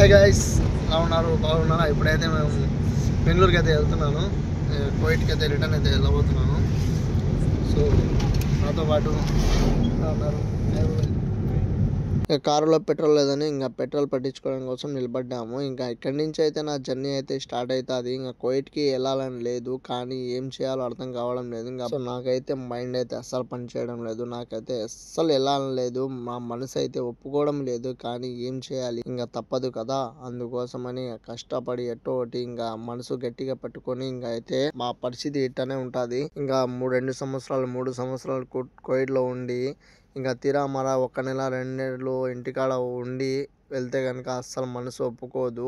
Hi guys, ఎలా ఉన్నారు? బాగున్నారా? ఇప్పుడైతే మేము బెంగళూరుకి అయితే వెళ్తున్నాను. కోయిట్కి అయితే రిటర్న్ అయితే వెళ్ళబోతున్నాను. సో నాతో పాటు ఎలా ఉన్నారు? కారులో పెట్రోల్ లేదని ఇంకా పెట్రోల్ పట్టించుకోవడం కోసం నిలబడ్డాము. ఇంకా ఇక్కడి నుంచి అయితే నా జర్నీ అయితే స్టార్ట్ అవుతుంది. ఇంకా కోయిట్కి వెళ్ళాలని లేదు, కానీ ఏం చేయాలో అర్థం కావడం లేదు. ఇంకా సో నాకైతే మైండ్ అయితే అస్సలు పని చేయడం లేదు. నాకైతే అస్సలు వెళ్ళాలని లేదు. మా మనసు అయితే ఒప్పుకోవడం లేదు. కానీ ఏం చేయాలి, ఇంకా తప్పదు కదా. అందుకోసమని కష్టపడి ఎట్టో ఒకటి ఇంకా మనసు గట్టిగా పట్టుకొని ఇంకా అయితే మా పరిస్థితి ఇట్టనే ఉంటుంది. ఇంకా 3 సంవత్సరాలు కోయిట్ లో ఉండి ఇంకా తీరా మరా 1 నెల 2 నెలలు ఇంటికాడ ఉండి వెళ్తే కనుక అస్సలు మనసు ఒప్పుకోదు.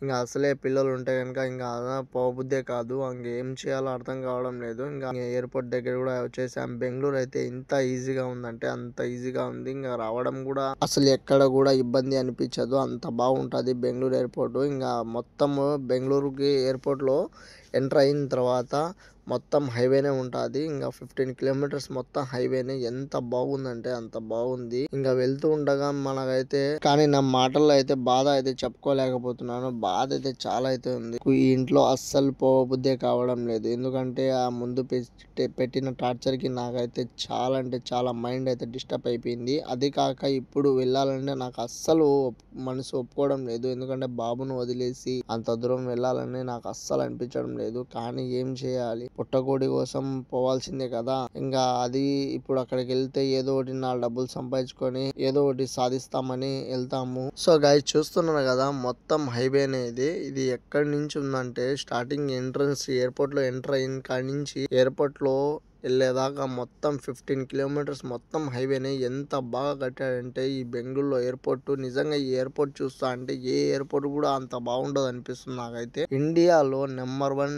ఇంకా అసలే పిల్లలు ఉంటే కనుక ఇంకా పోబుద్దే కాదు. ఇంకేం చేయాలో అర్థం కావడం లేదు. ఇంకా ఎయిర్పోర్ట్ దగ్గర కూడా వచ్చేసాం. బెంగళూరు అయితే ఇంత ఈజీగా ఉందంటే అంత ఈజీగా ఉంది. ఇంకా రావడం కూడా అసలు ఎక్కడ కూడా ఇబ్బంది అనిపించదు, అంత బాగుంటుంది బెంగళూరు ఎయిర్పోర్ట్. ఇంకా మొత్తం బెంగళూరుకి ఎయిర్పోర్ట్ లో ఎంటర్ అయిన తర్వాత మొత్తం హైవేనే ఉంటుంది. ఇంకా 15 కిలోమీటర్స్ మొత్తం హైవేనే. ఎంత బాగుందంటే అంత బాగుంది. ఇంకా వెళ్తూ ఉండగా మనకైతే, కానీ నా మాటల్లో అయితే బాధ అయితే చెప్పుకోలేకపోతున్నాను. బాధ అయితే చాలా అయితే ఉంది. ఈ ఇంట్లో అస్సలు పోబుద్దే కావడం లేదు. ఎందుకంటే ఆ ముందు పెట్టిన టార్చర్ కి నాకైతే చాలా అంటే చాలా మైండ్ అయితే డిస్టర్బ్ అయిపోయింది. అది కాక ఇప్పుడు వెళ్ళాలంటే నాకు అస్సలు మనసు ఒప్పుకోవడం లేదు. ఎందుకంటే బాబును వదిలేసి అంత దూరం వెళ్ళాలని నాకు అస్సలు అనిపించడం లేదు. కానీ ఏం చేయాలి, పుట్టకోడి కోసం పోవాల్సిందే కదా. ఇంకా అది ఇప్పుడు అక్కడికి వెళ్తే ఏదో ఒకటి 4 డబ్బులు సంపాదించుకొని ఏదో ఒకటి సాధిస్తామని వెళ్తాము. సో గైస్, చూస్తున్నారు కదా మొత్తం హైవే అనేది. ఇది ఎక్కడి నుంచి ఉందంటే స్టార్టింగ్ ఎంట్రన్స్ ఎయిర్పోర్ట్ లో ఎంటర్ అయిన కాడి నుంచి ఎయిర్పోర్ట్ లో వెళ్ళేదాకా మొత్తం 15 కిలోమీటర్స్ మొత్తం హైవేనే. ఎంత బాగా కట్టాడంటే ఈ బెంగళూరులో ఎయిర్పోర్ట్. నిజంగా ఈ ఎయిర్పోర్ట్ చూస్తా అంటే ఏ ఎయిర్పోర్ట్ కూడా అంత బాగుండదు అనిపిస్తుంది నాకైతే. ఇండియాలో నెంబర్ 1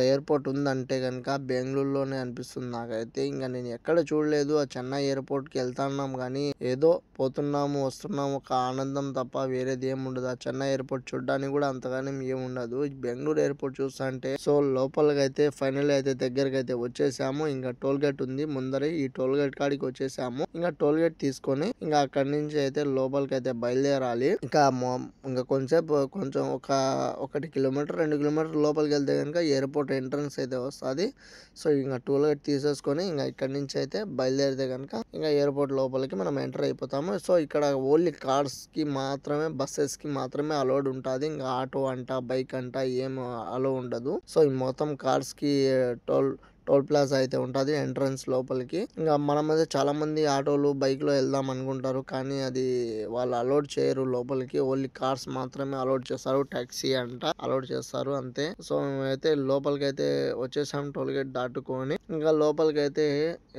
ఎయిర్పోర్ట్ ఉందంటే కనుక బెంగళూరులోనే అనిపిస్తుంది నాకైతే. ఇంకా నేను ఎక్కడ చూడలేదు. ఆ చెన్నై ఎయిర్పోర్ట్ కి వెళ్తున్నాం కానీ ఏదో పోతున్నాము వస్తున్నాము ఒక ఆనందం తప్ప వేరేది ఏం ఉండదు. ఆ చెన్నై ఎయిర్పోర్ట్ చూడడానికి కూడా అంతగానే ఏం ఉండదు. బెంగళూరు ఎయిర్పోర్ట్ చూస్తా అంటే సో లోపలికి అయితే ఫైనల్ అయితే దగ్గరికి అయితే వచ్చేసాము. ఇంకా టోల్ గేట్ ఉంది ముందరే. ఈ టోల్ గేట్ కాడికి వచ్చేసాము. ఇంకా టోల్ గేట్ తీసుకొని ఇంకా అక్కడి నుంచి అయితే లోపలికి అయితే బయలుదేరాలి. ఇంకా కొంచెం ఒక 1 కిలోమీటర్ 2 కిలోమీటర్ లోపలికి వెళ్తే కనుక ఎయిర్పోర్ట్ ఎంట్రన్స్ అయితే వస్తుంది. సో ఇంకా టోల్ గేట్ తీసేసుకొని ఇంకా ఇక్కడ నుంచి అయితే బయలుదేరితే కనుక ఇంకా ఎయిర్పోర్ట్ లోపలికి మనం ఎంటర్ అయిపోతాము. సో ఇక్కడ ఓన్లీ కార్స్ కి మాత్రమే, బస్సెస్ కి మాత్రమే అలౌడ్ ఉంటుంది. ఇంకా ఆటో అంట బైక్ అంట ఏం అలో ఉండదు. సో ఈ మొత్తం కార్స్ కి టోల్ ప్లాజా అయితే ఉంటుంది ఎంట్రన్స్ లోపలికి. ఇంకా మనం అయితే చాలా మంది ఆటోలు బైక్ లో వెళ్దాం అనుకుంటారు, కానీ అది వాళ్ళు అలౌడ్ చేయరు లోపలికి. ఓన్లీ కార్స్ మాత్రమే అలౌడ్ చేస్తారు. టాక్సీ అంట అలౌడ్ చేస్తారు అంతే. సో మేమైతే లోపలికి అయితే వచ్చేసాం టోల్ గేట్ దాటుకొని. ఇంకా లోపలికి అయితే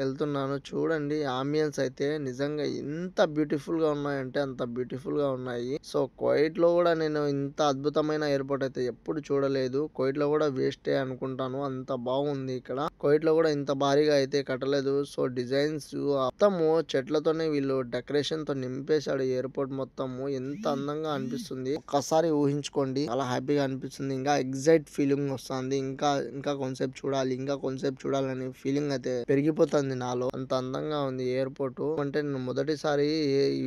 వెళ్తున్నాను. చూడండి ఆంబియన్స్ అయితే నిజంగా ఎంత బ్యూటిఫుల్ గా ఉన్నాయంటే అంత బ్యూటిఫుల్ గా ఉన్నాయి. సో కోయిట్ లో కూడా నేను ఇంత అద్భుతమైన ఎయిర్పోర్ట్ అయితే ఎప్పుడు చూడలేదు. కోయిట్ లో కూడా వేస్టే అనుకుంటాను, అంత బాగుంది ఇక్కడ. కోయిట్ లో కూడా ఇంత భారీగా అయితే కట్టలేదు. సో డిజైన్స్ మొత్తము చెట్లతోనే వీళ్ళు డెకరేషన్ తో నింపేశాడు ఎయిర్పోర్ట్ మొత్తము. ఎంత అందంగా అనిపిస్తుంది ఒక్కసారి ఊహించుకోండి. చాలా హ్యాపీగా అనిపిస్తుంది. ఇంకా ఎగ్జైట్ ఫీలింగ్ వస్తుంది. ఇంకా కొంతసేపు చూడాలి, ఇంకా కొంతసేపు చూడాలని ఫీలింగ్ అయితే పెరిగిపోతుంది నాలో. అంత అందంగా ఉంది ఎయిర్పోర్ట్. అంటే నేను మొదటిసారి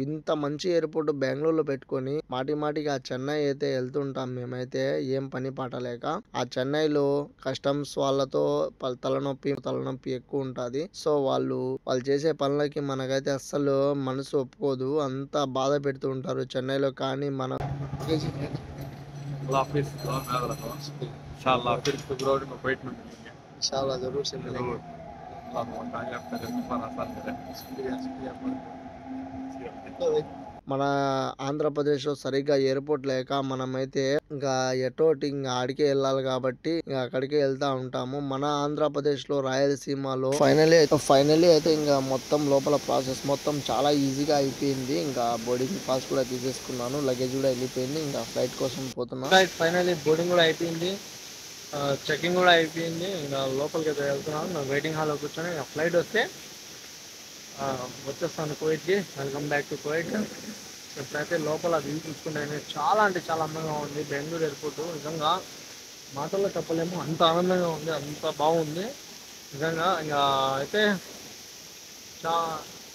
ఇంత మంచి ఎయిర్పోర్ట్ బెంగళూరులో పెట్టుకొని మాటికి ఆ చెన్నై అయితే వెళ్తుంటాం మేమైతే ఏం పని పాట లేక. ఆ చెన్నైలో కస్టమ్స్ వాళ్ళతో తలనొప్పి ఎక్కువ ఉంటది. సో వాళ్ళు చేసే పనులకి మనకైతే అస్సలు మనసు ఒప్పుకోదు. అంత బాధ పెడుతూ ఉంటారు చెన్నైలో. కానీ మనం మన ఆంధ్రప్రదేశ్ లో సరిగ్గా ఎయిర్పోర్ట్ లేక మనమైతే ఇంకా ఎటోటి ఇంకా ఆడికే వెళ్ళాలి కాబట్టి ఇంకా అక్కడికే వెళ్తా ఉంటాము. మన ఆంధ్రప్రదేశ్ లో రాయలసీమలో ఫైనలీ అయితే ఇంకా మొత్తం లోపల ప్రాసెస్ మొత్తం చాలా ఈజీగా అయిపోయింది. ఇంకా బోర్డింగ్ పాస్ కూడా తీసేసుకున్నాను, లగేజ్ కూడా వెళ్ళిపోయింది. ఇంకా ఫ్లైట్ కోసం పోతున్నా. ఫైనలీ బోర్డింగ్ కూడా అయిపోయింది, చెకింగ్ కూడా అయిపోయింది. ఇంకా లోపలికి అయితే వెళ్తున్నాను. వెయిటింగ్ హాల్లో కూర్చొని ఫ్లైట్ వస్తే వచ్చేస్తాను కోయిట్కి. Welcome back to Kuwait. ఇప్పుడైతే లోపల వ్యూ చూసుకుంటే చాలా అంటే చాలా అందంగా ఉంది బెంగళూరు ఎయిర్పోర్ట్. నిజంగా మాటల్లో చెప్పలేము, అంత ఆనందంగా ఉంది, అంత బాగుంది నిజంగా. ఇంకా అయితే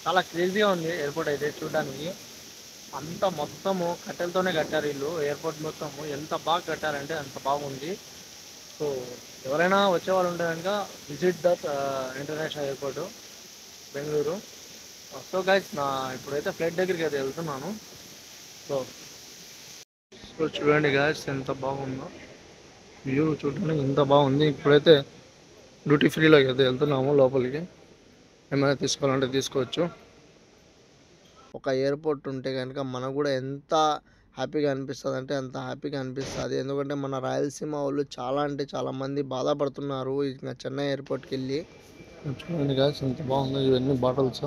చాలా క్రేజీగా ఉంది ఎయిర్పోర్ట్ అయితే చూడడానికి. అంత మొత్తము కట్టెలతోనే కట్టారు వీళ్ళు. ఎయిర్పోర్ట్ మొత్తము ఎంత బాగా కట్టారంటే అంత బాగుంది. సో ఎవరైనా వచ్చేవాళ్ళు ఉంటే కనుక visit that international airport Bengaluru. So guys ఇప్పుడైతే ఫ్లైట్ దగ్గరికి అయితే వెళ్తున్నాను. సో సో చూడండి గైస్ ఎంత బాగుందో వ్యూ, చూడడానికి ఎంత బాగుంది. ఇప్పుడైతే డ్యూటీ ఫ్రీలోకి అయితే వెళ్తున్నాము లోపలికి. ఏమైనా తీసుకోవాలంటే తీసుకోవచ్చు. ఒక ఎయిర్పోర్ట్ ఉంటే కనుక మనకు కూడా ఎంత హ్యాపీగా అనిపిస్తుంది అంటే అంత హ్యాపీగా అనిపిస్తుంది. ఎందుకంటే మన రాయలసీమ వాళ్ళు చాలా అంటే చాలా మంది బాధపడుతున్నారు ఇంకా చెన్నై ఎయిర్పోర్ట్కి వెళ్ళి. చూడండి గాయస్ ఎంత బాగుందో. ఇవన్నీ బాటిల్స్.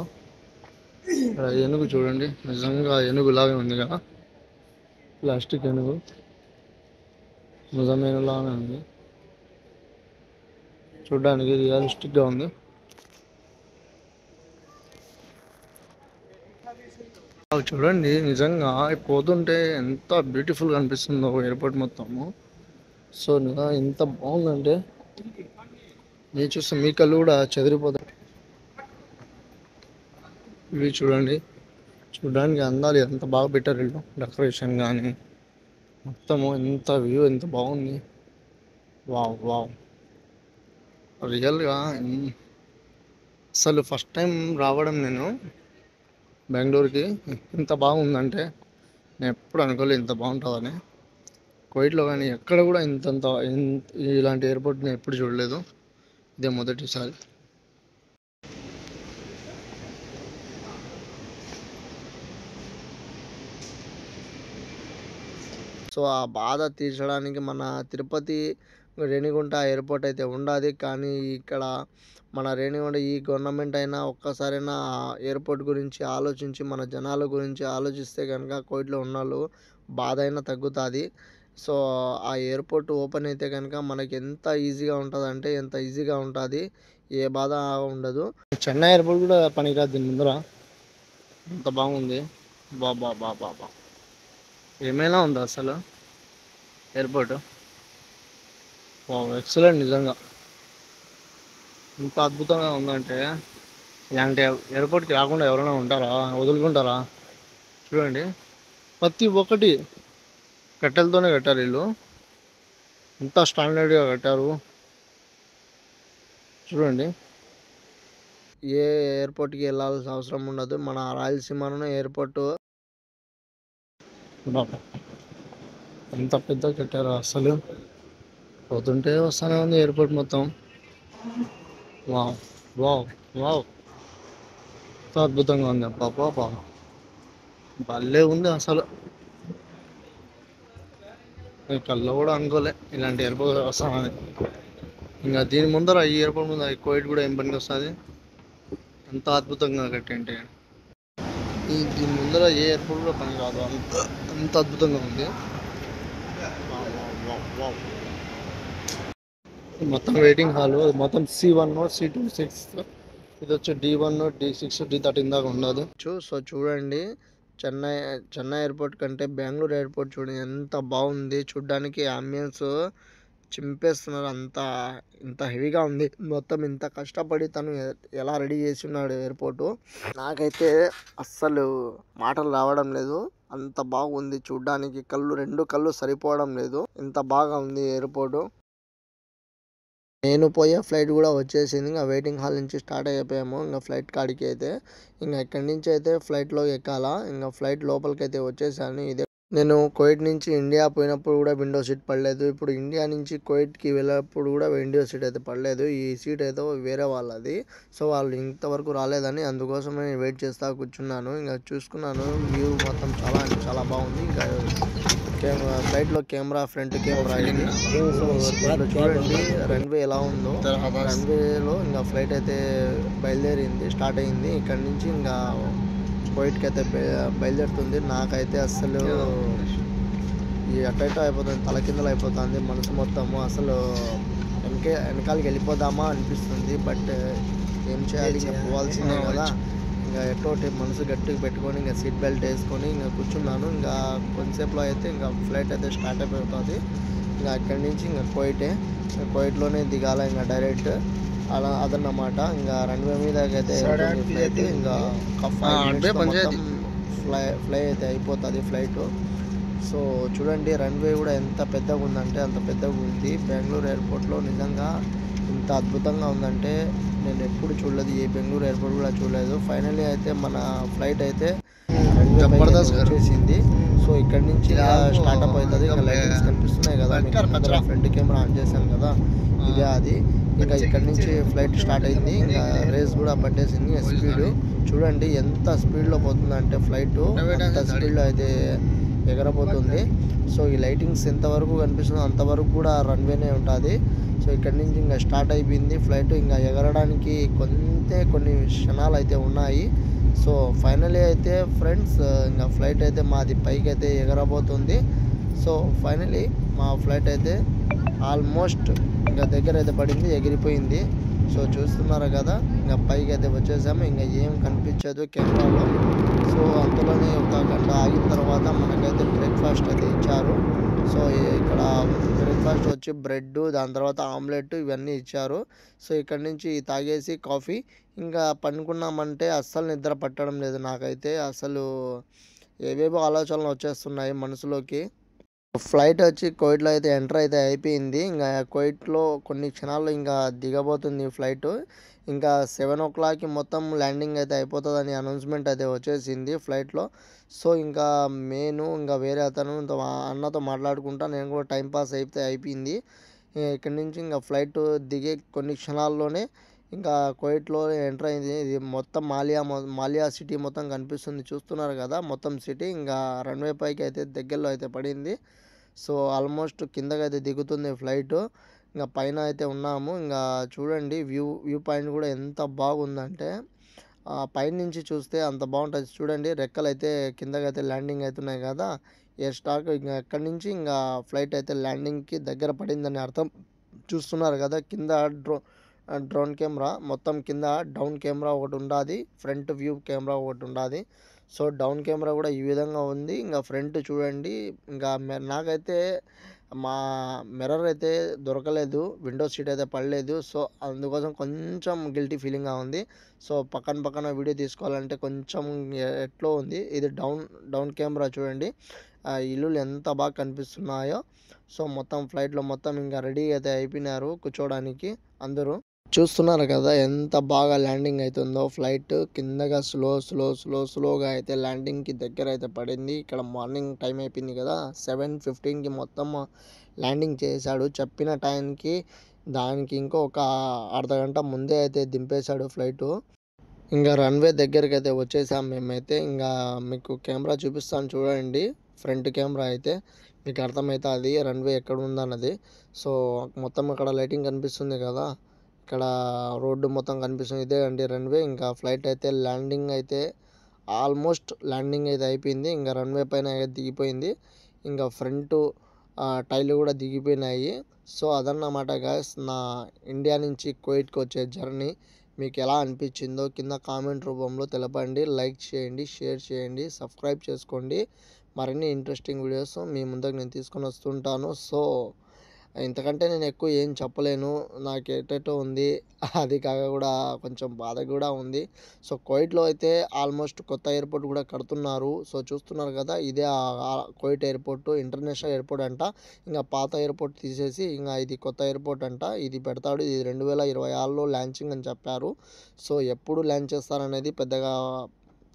ఏనుగు చూడండి, నిజంగా ఏనుగులాగే ఉంది కదా, ప్లాస్టిక్ ఏనుగు నిజమేనులానే ఉంది. చూడడానికి రియలిస్టిక్గా ఉంది. చూడండి నిజంగా పోతుంటే ఎంత బ్యూటిఫుల్గా అనిపిస్తుందో ఎయిర్పోర్ట్ మొత్తము. సో ఎంత బాగుందంటే మీరు చూస్తే మీ కళ్ళు కూడా చెదిరిపోతాయి. ఇవి చూడండి, చూడడానికి అందాలు ఎంత బాగా పెట్టారు వీళ్ళు. డెకరేషన్ కానీ మొత్తము ఎంత వ్యూ ఎంత బాగుంది. వావ్ వావ్, రియల్గా అసలు ఫస్ట్ టైం రావడం నేను బెంగళూరుకి. ఇంత బాగుందంటే నేను ఎప్పుడు అనుకోలేదు ఇంత బాగుంటుందని. కువైట్లో కానీ ఎక్కడ కూడా ఇలాంటి ఎయిర్పోర్ట్ నేను ఎప్పుడు చూడలేదు. ఇదే మొదటిసారి. సో ఆ బాధ తీర్చడానికి మన తిరుపతి రేణిగుంట ఎయిర్పోర్ట్ అయితే ఉండాలి. కానీ ఇక్కడ మన రేణిగుంట ఈ గవర్నమెంట్ అయినా ఒక్కసారైనా ఎయిర్పోర్ట్ గురించి ఆలోచించి మన జనాల గురించి ఆలోచిస్తే కనుక కోవిడ్లో ఉన్నవాళ్ళు బాధ అయినా తగ్గుతుంది. సో ఆ ఎయిర్పోర్ట్ ఓపెన్ అయితే కనుక మనకి ఎంత ఈజీగా ఉంటుంది అంటే ఎంత ఈజీగా ఉంటుంది, ఏ బాధ ఉండదు. చెన్నై ఎయిర్పోర్ట్ కూడా పనికిరాదు దీని ముందర. ఎంత బాగుంది. బాబా బాబా బాబా, ఏమైనా ఉందా అసలు ఎయిర్పోర్ట్. ఎక్సలెంట్ నిజంగా. ఇంత అద్భుతంగా ఉందంటే ఇలాంటి ఎయిర్పోర్ట్కి రాకుండా ఎవరైనా ఉంటారా, వదులుకుంటారా? చూడండి ప్రతి ఒక్కటి కట్టెలతోనే కట్టారు వీళ్ళు. ఎంత స్టాండర్డ్గా కట్టారు చూడండి. ఏ ఎయిర్పోర్ట్కి వెళ్ళాల్సిన అవసరం ఉండదు. మన రాయలసీమలోనే ఎయిర్పోర్ట్. ఎంత పెద్ద కట్టారు అసలు. పోతుంటే వస్తానే ఉంది ఎయిర్పోర్ట్ మొత్తం. వావ్ వావ్ వావ్, ఎంత అద్భుతంగా ఉంది. అబ్బా భలే ఉంది అసలు. కల్లో కూడా అనుకోలే ఇలాంటి ఎయిర్పోర్ట్ వస్తామని. ఇంకా దీని ముందర ఈ ఎయిర్పోర్ట్ ముందర కోవిడ్ కూడా ఏం పనికి వస్తుంది. ఎంత అద్భుతంగా కట్టింటే దీని ముందర ఏ ఎయిర్పోర్ట్ కూడా పని కాదు. అంత అద్భుతంగా ఉంది. మొత్తం వెయిటింగ్ హాల్. మొత్తం C1 C2 6, ఇది వచ్చి D1 D6 D13 దాకా ఉండదు. సో చూడండి, చెన్నై ఎయిర్పోర్ట్ కంటే బెంగళూరు ఎయిర్పోర్ట్ చూడండి ఎంత బాగుంది. చూడడానికి అంబియన్స్ చింపేస్తున్నారు. ఇంత హెవీగా ఉంది. మొత్తం ఇంత కష్టపడి తను ఎలా రెడీ చేసి ఉన్నాడు ఎయిర్పోర్టు. నాకైతే అస్సలు మాటలు రావడం లేదు. అంత బాగుంది చూడడానికి. రెండు కళ్ళు సరిపోవడం లేదు. ఇంత బాగా ఉంది ఎయిర్పోర్టు. నేను పోయే ఫ్లైట్ కూడా వచ్చేసింది. ఇంకా వెయిటింగ్ హాల్ నుంచి స్టార్ట్ అయిపోయాము ఇంకా ఫ్లైట్ కాడికి అయితే. ఇంకా ఇక్కడి నుంచి అయితే ఫ్లైట్లో ఎక్కాలా. ఇంకా ఫ్లైట్ లోపలికి అయితే వచ్చేసాను. నేను కువైట్ నుంచి ఇండియా పోయినప్పుడు కూడా విండో సీట్ పడలేదు. ఇప్పుడు ఇండియా నుంచి కువైట్కి వెళ్ళినప్పుడు కూడా విండో సీట్ అయితే పడలేదు. ఈ సీట్ అయితే వేరే వాళ్ళది. సో వాళ్ళు ఇంతవరకు రాలేదని అందుకోసమే నేను వెయిట్ చేస్తా కూర్చున్నాను. ఇంకా చూసుకున్నాను వ్యూ మొత్తం చాలా అంటే చాలా బాగుంది. ఇంకా ఫ్లైట్లో కెమెరా, ఫ్రంట్ కెమెరా ఇది. సో చూడండి రన్వే ఎలా ఉందో. రన్వేలో ఇంకా ఫ్లైట్ అయితే బయలుదేరింది, స్టార్ట్ అయింది. ఇక్కడ నుంచి ఇంకా కువైట్కి అయితే బయలుదేరుతుంది. నాకైతే అస్సలు ఈ అటైటో అయిపోతుంది, తలకిందలు అయిపోతుంది మనసు మొత్తము. అసలు వెనకాలకి వెళ్ళిపోదామా అనిపిస్తుంది. బట్ ఏం చేయాలి, ఇంకా పోవాల్సిందే కదా. ఇంకా ఎట్టోటి మనసు గట్టిగా పెట్టుకొని ఇంకా సీట్ బెల్ట్ వేసుకొని ఇంకా కూర్చున్నాను. ఇంకా కొంతసేపులో అయితే ఇంకా ఫ్లైట్ అయితే స్టార్ట్ అయిపోతుంది. ఇంకా అక్కడి నుంచి ఇంకా కువైట్లోనే దిగాల ఇంకా డైరెక్ట్ అదన్నమాట. ఇంకా రన్వే మీద అయితే ఇంకా ఫ్లై అయితే అయిపోతుంది ఫ్లైట్. సో చూడండి రన్వే కూడా ఎంత పెద్దగా ఉందంటే అంత పెద్దగా ఉంది. బెంగళూరు ఎయిర్పోర్ట్లో నిజంగా ఇంత అద్భుతంగా ఉందంటే నేను ఎప్పుడు చూడలేదు, ఏ బెంగళూరు ఎయిర్పోర్ట్ కూడా చూడలేదు. ఫైనల్లీ అయితే మన ఫ్లైట్ అయితే జబర్దస్త్ వచ్చేసింది. సో ఇక్కడ నుంచి స్టార్ట్అప్ అవుతుంది. ఇంకా లైటింగ్స్ కనిపిస్తున్నాయి కదా, ఫ్రంట్ కెమెరా ఆన్ చేశాను కదా, ఇదే అది. ఇంకా ఇక్కడ నుంచి ఫ్లైట్ స్టార్ట్ అయింది. ఇంకా రేస్ కూడా పట్టేసింది. స్పీడ్ చూడండి ఎంత స్పీడ్లో పోతుందంటే ఫ్లైట్ అంత స్పీడ్లో అయితే ఎగరబోతుంది. సో ఈ లైటింగ్స్ ఎంతవరకు కనిపిస్తుందో అంతవరకు కూడా రన్వేనే ఉంటుంది. సో ఇక్కడ నుంచి ఇంకా స్టార్ట్ అయిపోయింది ఫ్లైట్. ఇంకా ఎగరడానికి కొన్ని క్షణాలు అయితే ఉన్నాయి. సో ఫైనలీ అయితే ఫ్రెండ్స్ ఇంకా ఫ్లైట్ అయితే మాది పైకి అయితే ఎగరబోతుంది. సో ఫైనలీ మా ఫ్లైట్ అయితే ఆల్మోస్ట్ ఇంకా దగ్గర అయితే పడింది, ఎగిరిపోయింది. సో చూస్తున్నారు కదా, ఇంకా పైకి అయితే వచ్చేసాము. ఇంకా ఏం కనిపించదు కెమెరాలో. సో అంతలోనే ఒక గంట ఆగిన తర్వాత మనకైతే బ్రేక్ఫాస్ట్ అయితే ఇచ్చారు. సో ఇక్కడ బ్రేక్ఫాస్ట్ వచ్చి బ్రెడ్, దాని తర్వాత ఆమ్లెట్ ఇవన్నీ ఇచ్చారు. సో ఇక్కడ నుంచి తాగేసి కాఫీ ఇంకా పండుకున్నామంటే అస్సలు నిద్ర పట్టడం లేదు నాకైతే. అసలు ఏవేవో ఆలోచనలు వచ్చేస్తున్నాయి మనసులోకి. ఫ్లైట్ వచ్చి కోవిడ్లో అయితే ఎంటర్ అయితే అయిపోయింది. ఇంకా కోవిడ్లో కొన్ని క్షణాల్లో ఇంకా దిగబోతుంది ఫ్లైట్. ఇంకా 7 o'clock మొత్తం ల్యాండింగ్ అయితే అయిపోతుందని అనౌన్స్మెంట్ అయితే వచ్చేసింది ఫ్లైట్లో. సో ఇంకా ఇంకా వేరే అన్నతో మాట్లాడుకుంటా నేను కూడా టైంపాస్ అయితే అయిపోయింది. ఇక్కడి నుంచి ఇంకా ఫ్లైట్ దిగే కొన్ని క్షణాల్లోనే ఇంకా కోవిడ్లో ఎంటర్ అయింది. ఇది మొత్తం మాలియా సిటీ మొత్తం కనిపిస్తుంది, చూస్తున్నారు కదా మొత్తం సిటీ. ఇంకా రన్వే పైకి అయితే దగ్గరలో అయితే పడింది. సో ఆల్మోస్ట్ కిందకి అయితే దిగుతుంది ఫ్లైట్. ఇంకా పైన అయితే ఉన్నాము. ఇంకా చూడండి వ్యూ పాయింట్ కూడా ఎంత బాగుందంటే పైనుంచి చూస్తే అంత బాగుంటుంది. చూడండి రెక్కలు అయితే కిందకైతే ల్యాండింగ్ అవుతున్నాయి కదా, ఎయిర్ స్టాక్. ఇంకా ఎక్కడి నుంచి ఇంకా ఫ్లైట్ అయితే ల్యాండింగ్కి దగ్గర పడిందని అర్థం. చూస్తున్నారు కదా కింద డ్రోన్ కెమెరా మొత్తం కింద డౌన్ కెమెరా ఒకటి ఉండాది, ఫ్రంట్ వ్యూ కెమెరా ఒకటి ఉండాది. సో డౌన్ కెమెరా కూడా ఈ విధంగా ఉంది. ఇంకా ఫ్రంట్ చూడండి. ఇంకా నాకైతే మా మిర్రర్ అయితే దొరకలేదు, విండో సీట్ అయితే పడలేదు. సో అందుకోసం కొంచెం గిల్టీ ఫీలింగ్గా ఉంది. సో పక్కన వీడియో తీసుకోవాలంటే కొంచెం ఎట్లో ఉంది. ఇది డౌన్ కెమెరా చూడండి, ఇల్లులు ఎంత బాగా కనిపిస్తున్నాయో. సో మొత్తం ఫ్లైట్లో మొత్తం ఇంకా రెడీ అయితే అయిపోయినారు కూర్చోడానికి అందరూ. చూస్తున్నారు కదా ఎంత బాగా ల్యాండింగ్ అవుతుందో ఫ్లైట్. కిందగా స్లోగా అయితే ల్యాండింగ్కి దగ్గర అయితే పడింది. ఇక్కడ మార్నింగ్ టైం అయిపోయింది కదా, 7:15కి మొత్తం ల్యాండింగ్ చేశాడు. చెప్పిన టైంకి దానికి ఇంకొక అర్ధగంట ముందే అయితే దింపేశాడు ఫ్లైటు. ఇంకా రన్వే దగ్గరికి అయితే వచ్చేసాం మేమైతే. ఇంకా మీకు కెమెరా చూపిస్తాను చూడండి, ఫ్రంట్ కెమెరా అయితే మీకు అర్థమవుతుంది రన్వే ఎక్కడ ఉందన్నది. సో మొత్తం అక్కడ లైటింగ్ కనిపిస్తుంది కదా, ఇక్కడ రోడ్డు మొత్తం కనిపిస్తుంది, ఇదే అండి రన్వే. ఇంకా ఫ్లైట్ అయితే ల్యాండింగ్ అయితే ఆల్మోస్ట్ ల్యాండింగ్ అయితే అయిపోయింది. ఇంకా రన్వే పైన అయితే దిగిపోయింది. ఇంకా ఫ్రంట్ టైర్లు కూడా దిగిపోయినాయి. సో అదన్నమాట గాయస్ నా ఇండియా నుంచి కువైట్కి వచ్చే జర్నీ. మీకు ఎలా అనిపించిందో కింద కామెంట్ రూపంలో తెలపండి. లైక్ చేయండి, షేర్ చేయండి, సబ్స్క్రైబ్ చేసుకోండి. మరిన్ని ఇంట్రెస్టింగ్ వీడియోస్ మీ ముందుకు నేను తీసుకొని వస్తుంటాను. సో ఇంతకంటే నేను ఎక్కువ ఏం చెప్పలేను, నాకు ఎటెటో ఉంది. అది కాక కూడా కొంచెం బాధ కూడా ఉంది. సో కువైట్లో అయితే ఆల్మోస్ట్ కొత్త ఎయిర్పోర్ట్ కూడా కడుతున్నారు. సో చూస్తున్నారు కదా, ఇదే కువైట్ ఎయిర్పోర్ట్, ఇంటర్నేషనల్ ఎయిర్పోర్ట్ అంట. ఇంకా పాత ఎయిర్పోర్ట్ తీసేసి ఇంకా ఇది కొత్త ఎయిర్పోర్ట్ అంట. ఇది పెడతాడు, ఇది 2026లో లాంచింగ్ అని చెప్పారు. సో ఎప్పుడు లాంచ్ చేస్తారనేది పెద్దగా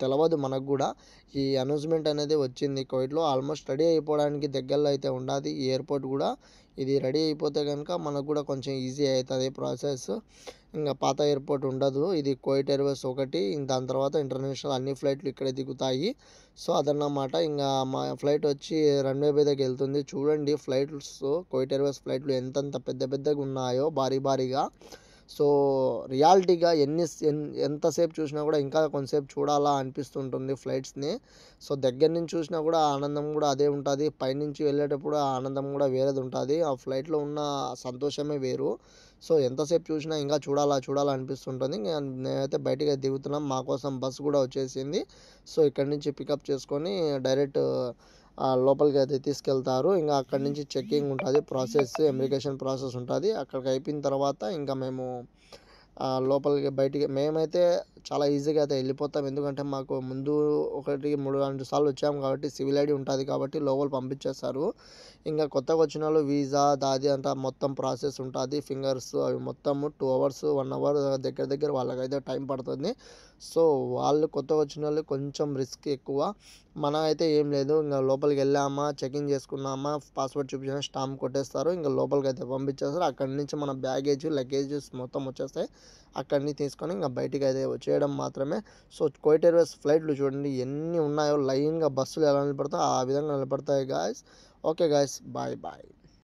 తెలియదు మనకు కూడా. ఈ అనౌన్స్మెంట్ అనేది వచ్చింది కువైట్లో. ఆల్మోస్ట్ రెడీ అయిపోవడానికి దగ్గరలో అయితే ఉండాలి ఈ ఎయిర్పోర్ట్ కూడా. ఇది రెడీ అయిపోతే కనుక మనకు కూడా కొంచెం ఈజీ అవుతుంది ప్రాసెస్. ఇంకా పాత ఎయిర్పోర్ట్ ఉండదు, ఇది కువైట్ ఎయిర్వేస్ ఒకటి. దాని తర్వాత ఇంటర్నేషనల్ అన్ని ఫ్లైట్లు ఇక్కడే దిగుతాయి. సో అదన్నమాట. ఇంకా మా ఫ్లైట్ వచ్చి రన్వే మీదకి వెళ్తుంది. చూడండి ఫ్లైట్స్, కువైట్ ఎయిర్వేస్ ఫ్లైట్లు ఎంతంత పెద్దగా ఉన్నాయో భారీగా. సో రియాలిటీగా ఎంతసేపు చూసినా కూడా ఇంకా కొంతసేపు చూడాలా అనిపిస్తుంటుంది ఫ్లైట్స్ని. సో దగ్గర నుంచి చూసినా కూడా ఆనందం కూడా అదే ఉంటుంది, పైనుంచి వెళ్ళేటప్పుడు ఆ ఆనందం కూడా వేరేది ఉంటుంది. ఆ ఫ్లైట్లో ఉన్న సంతోషమే వేరు. సో ఎంతసేపు చూసినా ఇంకా చూడాలా అనిపిస్తుంటుంది. నేనైతే బయటకి దిగుతున్నాం, మా కోసం బస్సు కూడా వచ్చేసింది. సో ఇక్కడ నుంచి పికప్ చేసుకొని డైరెక్ట్ లోపలికి అయితే తీసుకెళ్తారు. ఇంకా అక్కడి నుంచి చెక్కింగ్ ఉంటుంది, ఇమిగ్రేషన్ ప్రాసెస్ ఉంటుంది. అక్కడికి అయిపోయిన తర్వాత ఇంకా మేము లోపలికి బయటికి మేమైతే చాలా ఈజీగా అయితే వెళ్ళిపోతాం. ఎందుకంటే మాకు ముందు 1, 3, 2 సార్లు వచ్చాము కాబట్టి సివిల్ ఐడీ ఉంటుంది కాబట్టి లోపల పంపించేస్తారు. ఇంకా కొత్తగా వచ్చినోళ్ళు వీసా దాది అంతా మొత్తం ప్రాసెస్ ఉంటుంది. ఫింగర్స్ అవి మొత్తము 2 అవర్స్ 1 అవర్ దగ్గర దగ్గర వాళ్ళకైతే టైం పడుతుంది. సో వాళ్ళు కొత్తగా వచ్చినోళ్ళు కొంచెం రిస్క్ ఎక్కువ. మనం అయితే ఏం లేదు, ఇంకా లోపలికి వెళ్ళామా చెకింగ్ చేసుకున్నామా పాస్పోర్ట్ చూపించిన స్టాంప్ కొట్టేస్తారు, ఇంకా లోపలికి అయితే పంపించేస్తారు. అక్కడి నుంచి మన బ్యాగేజ్ లగేజెస్ మొత్తం వచ్చేస్తాయి. అక్కడి నుంచి తీసుకొని ఇంకా బయటికి అయితే వచ్చేయడం మాత్రమే. సో కువైట్ ఎయిర్వేస్ ఫ్లైట్లు చూడండి ఎన్ని ఉన్నాయో, లైన్గా బస్సులు ఎలా నిలబడతాయో ఆ విధంగా నిలబడతాయి guys. Okay guys, bye bye.